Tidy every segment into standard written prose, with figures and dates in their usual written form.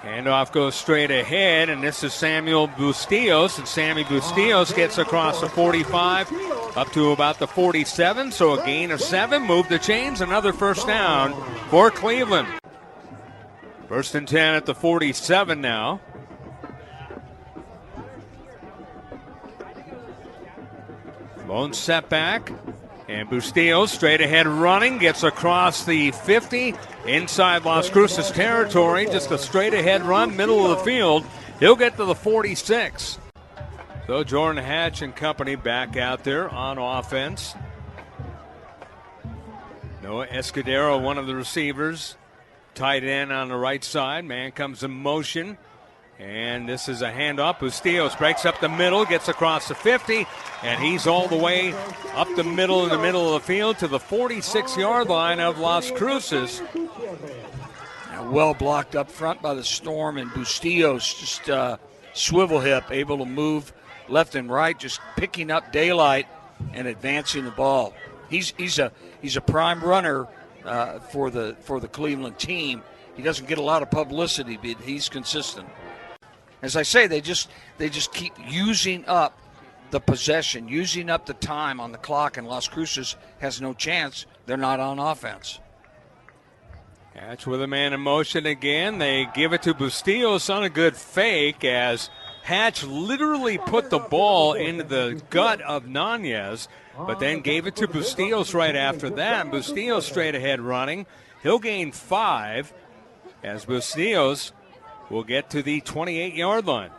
Handoff goes straight ahead, and this is Sammy Bustillos, and Sammy Bustillos gets across the 45 up to about the 47, so a gain of 7, move the chains, another first down for Cleveland. First and 10 at the 47 now. Lone setback, and Bustillos straight ahead running, gets across the 50, inside Las Cruces territory, just a straight ahead run, middle of the field. He'll get to the 46. So Jordan Hatch and company back out there on offense. Noah Escudero, one of the receivers, tight end on the right side. Man comes in motion. And this is a handoff. Bustillos breaks up the middle, gets across the 50, and he's all the way up the middle in the middle of the field to the 46-yard line of Las Cruces. Well blocked up front by the Storm, and Bustillos just swivel hip, able to move left and right, just picking up daylight and advancing the ball. He's a prime runner for the Cleveland team. He doesn't get a lot of publicity, but he's consistent. As I say, they just keep using up the possession, using up the time on the clock, and Las Cruces has no chance. They're not on offense. Hatch with a man in motion again. They give it to Bustillos on a good fake as Hatch literally put the ball into the gut of Nanez, but then gave it to Bustillos right after that. Bustillos straight ahead running. He'll gain 5 as Bustillos will get to the 28-yard line.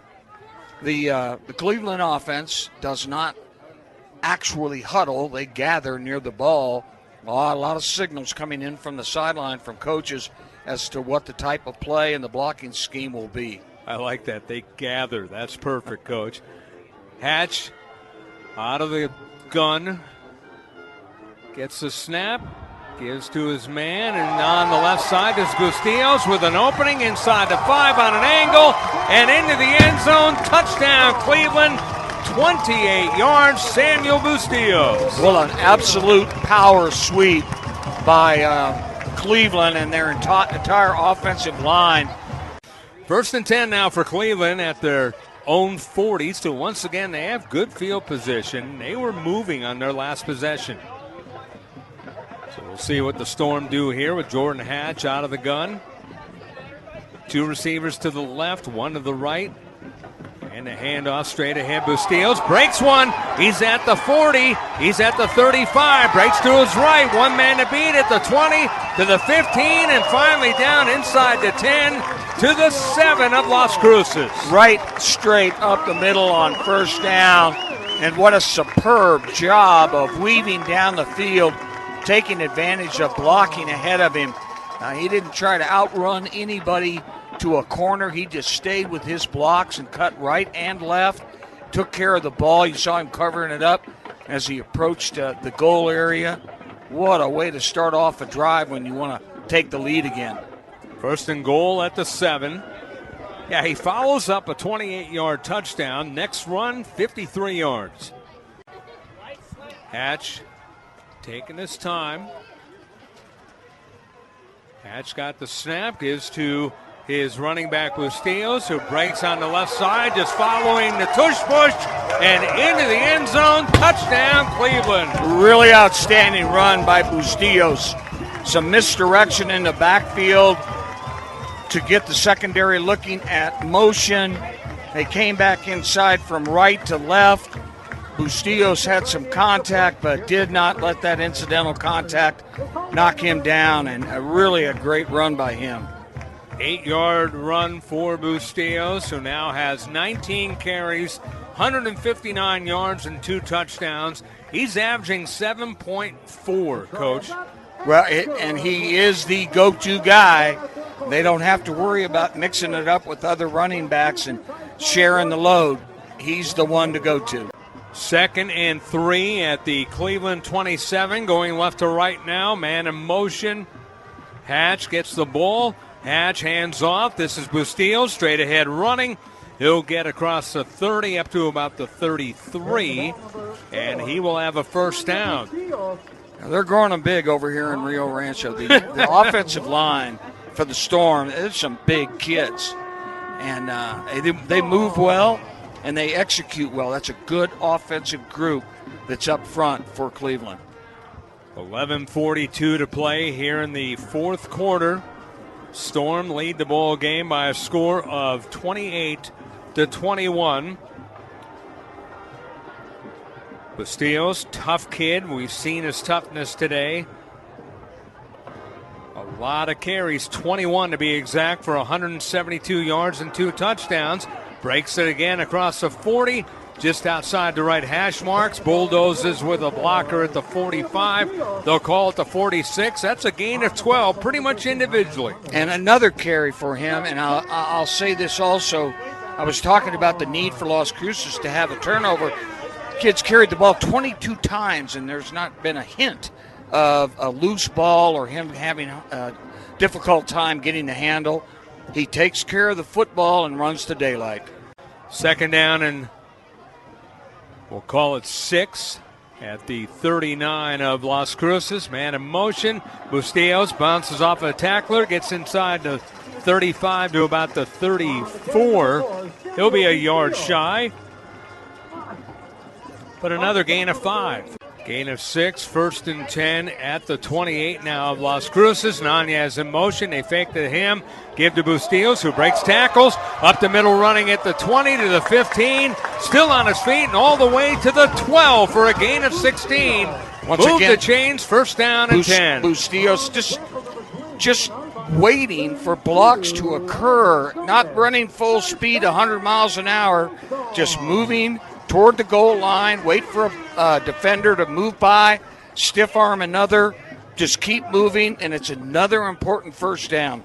The Cleveland offense does not actually huddle. They gather near the ball. A lot of signals coming in from the sideline from coaches as to what the type of play and the blocking scheme will be. I like that. They gather. That's perfect, Coach. Hatch out of the gun. Gets the snap. Gives to his man, and on the left side is Bustillos with an opening inside the 5 on an angle, and into the end zone. Touchdown, Cleveland. 28 yards, Samuel Bustillos. Well, an absolute power sweep by Cleveland and their entire offensive line. First and 10 now for Cleveland at their own 40. So once again, they have good field position. They were moving on their last possession. So we'll see what the Storm do here with Jordan Hatch out of the gun. 2 receivers to the left, 1 to the right. And the handoff straight ahead. Bustillos breaks one. He's at the 40. He's at the 35. Breaks to his right. 1 man to beat at the 20, to the 15, and finally down inside the 10 to the 7 of Las Cruces. Right straight up the middle on first down. And what a superb job of weaving down the field, taking advantage of blocking ahead of him. He didn't try to outrun anybody to a corner. He just stayed with his blocks and cut right and left, took care of the ball. You saw him covering it up as he approached the goal area. What a way to start off a drive when you want to take the lead again. First and goal at the 7. Yeah, he follows up a 28-yard touchdown. Next run, 53 yards. Hatch taking his time. Hatch got the snap, gives to his running back Bustillos, who breaks on the left side, just following the tush push and into the end zone. Touchdown, Cleveland. Really outstanding run by Bustillos. Some misdirection in the backfield to get the secondary looking at motion. They came back inside from right to left. Bustillos had some contact, but did not let that incidental contact knock him down, and really a great run by him. 8-yard run for Bustillos, who now has 19 carries, 159 yards, and 2 touchdowns. He's averaging 7.4, Coach. Well, and he is the go-to guy. They don't have to worry about mixing it up with other running backs and sharing the load. He's the one to go to. 2nd and 3 at the Cleveland 27, going left to right now. Man in motion. Hatch gets the ball. Hatch hands off. This is Bustillos straight ahead running. He'll get across the 30 up to about the 33, and he will have a first down. Now they're growing them big over here in Rio Rancho. The offensive line for the Storm, there's some big kids. And they move well, and they execute well. That's a good offensive group that's up front for Cleveland. 11:42 to play here in the fourth quarter. Storm lead the ball game by a score of 28-21. Bustillos, tough kid. We've seen his toughness today. A lot of carries, 21 to be exact, for 172 yards and 2 touchdowns. Breaks it again across the 40, just outside the right hash marks. Bulldozes with a blocker at the 45. They'll call it the 46. That's a gain of 12, pretty much individually. And another carry for him, and I'll say this also. I was talking about the need for Las Cruces to have a turnover. Kids carried the ball 22 times, and there's not been a hint of a loose ball or him having a difficult time getting the handle. He takes care of the football and runs to daylight. Second down, and we'll call it 6 at the 39 of Las Cruces. Man in motion. Bustillos bounces off a tackler, gets inside the 35 to about the 34. He'll be a yard shy, but another gain of 5. Gain of 6, 1st and 10 at the 28 now of Las Cruces. Nanez in motion. They fake to him. Give to Bustillos, who breaks tackles. Up the middle, running at the 20 to the 15. Still on his feet and all the way to the 12 for a gain of 16. Move the chains, 1st down and 10. Bustillos just waiting for blocks to occur. Not running full speed, 100 miles an hour. Just moving toward the goal line, wait for a defender to move by, stiff arm another, just keep moving, and it's another important 1st down.